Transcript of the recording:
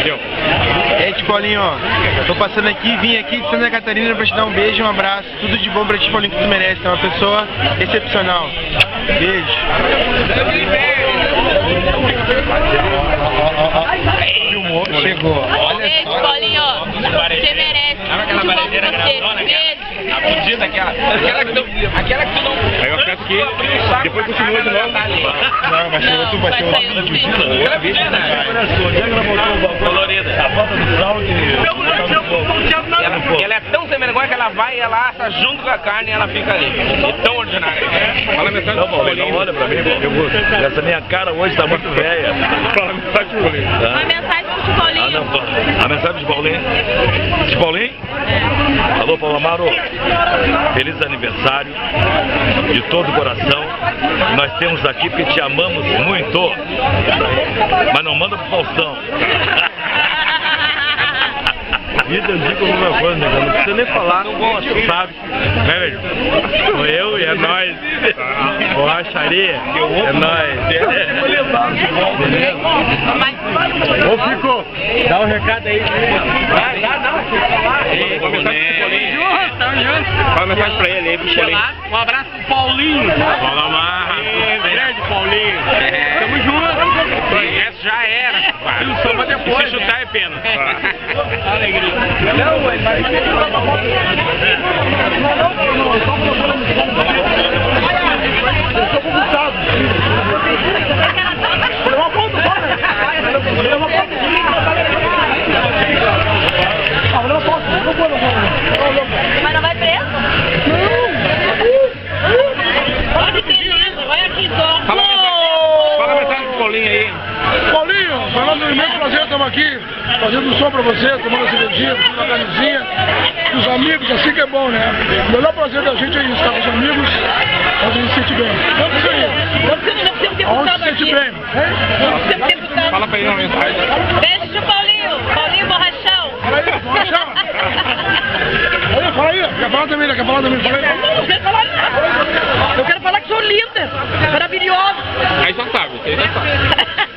Valeu. Ed Paulinho, ó, tô passando aqui, vim aqui de Santa Catarina pra te dar um beijo, um abraço, tudo de bom pra ti, Paulinho, que tu merece, é uma pessoa excepcional. Beijo. Filmou, chegou. Beijo, Paulinho, você merece, tudo de bom pra você. Beijo. A fudida, aquela que tu não... Aí eu peço que depois continua de novo. Não, vai ser outro vídeo. Colorida. A foto do sal ela é tão sem vergonha que ela vai, ela assa junto com a carne e ela fica ali. É tão ordinária. Fala a mensagem pro Paulinho. Não olha pra mim, essa minha cara hoje tá muito velha. Fala a mensagem pro Paulinho. Uma mensagem pro Paulinho. Ah, não, a mensagem de Paulinho. De Paulinho? Alô, Paulo Amaro. Feliz aniversário de todo o coração. Nós temos aqui porque te amamos muito. Mas não manda pro Faustão. Vida, eu digo alguma coisa, né? Não precisa nem falar, sabe? Né, velho? Sou eu e é nóis. Borracharia, é nóis. Ô, Fico, dá um recado aí. Fala a mensagem pra ele aí, pro Paulinho. Um abraço pro Paulinho. Fala mais. Grande Paulinho. Tamo junto. Essa já era. E o samba depois, se chutar é pena. Alegria. Não, ele vai... Mas não vai preso? Olha que lindo, olha aqui só. Fala a mensagem pro Paulinho aí. Paulinho, falando do imenso prazer, estamos aqui fazendo um som pra você, tomando uma cervejinha, uma carnezinha, com os amigos, assim que é bom, né? O melhor prazer da gente é isso, estar com os amigos, a gente se sente bem. Vamos isso aí. Não precisa ter Aonde putado se sente aqui. bem? Não precisa ter putado. Fala pra ele uma mensagem. Beijo, Paulinho. Paulinho Borrachão. Fala aí, borrachão. Fala aí, quer falar também, Fala aí. Não quero falar nada. Eu quero falar que sou linda, maravilhosa. Aí só sabe, você já sabe.